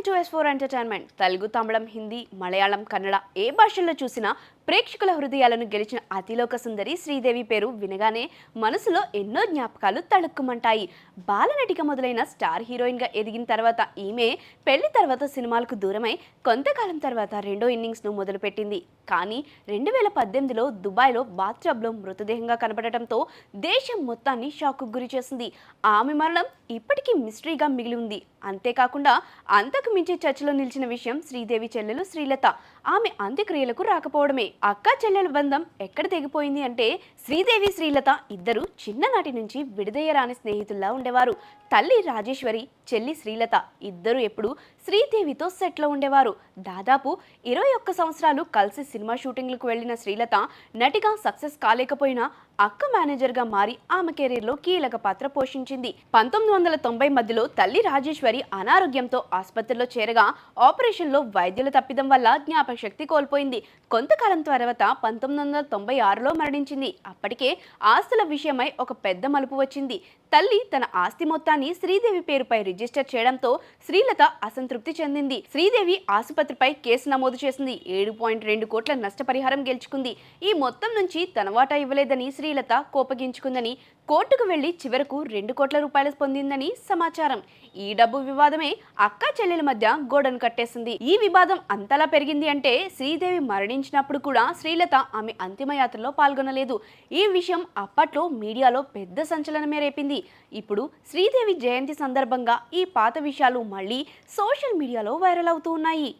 Welcome to S4 entertainment. Telugu, Tamil, Hindi, Malayalam, Kannada ఏ భాషల్లో చూసినా ప్రేక్షకుల హృదయాలను గెలిచిన అతిలోక సుందరి శ్రీదేవి పేరు వినగానే మనసులో ఎన్నో జ్ఞాపకాలు తళుక్కుమంటాయి. బాలనటిగా మొదలైన స్టార్ హీరోయిన్గా ఎదిగిన తర్వాత ఈమె పెళ్లి తర్వాత సినిమాలకు దూరమై కొంతకాలం తర్వాత రెండో ఇన్నింగ్స్ను మొదలుపెట్టింది. కానీ 2018లో దుబాయ్లో బాత్టబ్లో మృతదేహంగా కనబడటంతో దేశం మొత్తాన్ని షాక్కు గురి చేసింది. ఆమె మరణం ఇప్పటికీ మిస్టరీగా మిగిలి ఉంది. అంతేకాకుండా అంతకు మించి చర్చలో నిలిచిన విషయం శ్రీదేవి చెల్లెలు శ్రీలత ఆమె అంత్యక్రియలకు రాకపోవడమే. అక్క చెల్లెల బంధం ఎక్కడ తెగిపోయింది అంటే శ్రీదేవి శ్రీలత ఇద్దరు చిన్ననాటి నుంచి విడదయ్యరాని స్నేహితుల్లా ఉండేవారు. తల్లి రాజేశ్వరి, చెల్లి శ్రీలత ఇద్దరు ఎప్పుడు శ్రీదేవితో సెట్లో ఉండేవారు. దాదాపు 21 సంవత్సరాలు కలిసి సినిమా షూటింగ్లకు వెళ్లిన శ్రీలత నటిగా సక్సెస్ కాలేకపోయినా అక్క మేనేజర్గా మారి ఆమె కెరీర్లో కీలక పాత్ర పోషించింది. 1990 మధ్యలో తల్లి రాజేశ్వరి అనారోగ్యంతో ఆసుపత్రిలో చేరగా ఆపరేషన్లో వైద్యుల తప్పిదం వల్ల జ్ఞాపకశక్తి కోల్పోయింది. కొంతకాలం తర్వాత 1996లో మరణించింది. అప్పటికే ఆస్తుల విషయమై ఒక పెద్ద మలుపు వచ్చింది. తల్లి తన ఆస్తి మొత్తాన్ని శ్రీదేవి పేరుపై రిజిస్టర్ చేయడంతో శ్రీలత అసంతృప్తి చెందింది. శ్రీదేవి ఆసుపత్రిపై కేసు నమోదు చేసింది. 7.2 కోట్ల నష్టపరిహారం గెలుచుకుంది. ఈ మొత్తం నుంచి తన వాటా ఇవ్వలేదని శ్రీలత కోపగించుకుందని కోర్టుకు వెళ్లి చివరకు 2 కోట్ల రూపాయలు పొందిందని సమాచారం. ఈ డబ్బు వివాదమే అక్కా చెల్లెల మధ్య గోడను కట్టేసింది. ఈ వివాదం అంతలా పెరిగింది అంటే శ్రీదేవి మరణించినప్పుడు కూడా శ్రీలత ఆమె అంతిమయాత్రలో పాల్గొనలేదు. ఈ విషయం అప్పట్లో మీడియాలో పెద్ద సంచలనమే రేపింది. ఇప్పుడు శ్రీదేవి జయంతి సందర్భంగా ఈ పాత విషయాలు మళ్ళీ సోషల్ మీడియాలో వైరల్ అవుతూ ఉన్నాయి.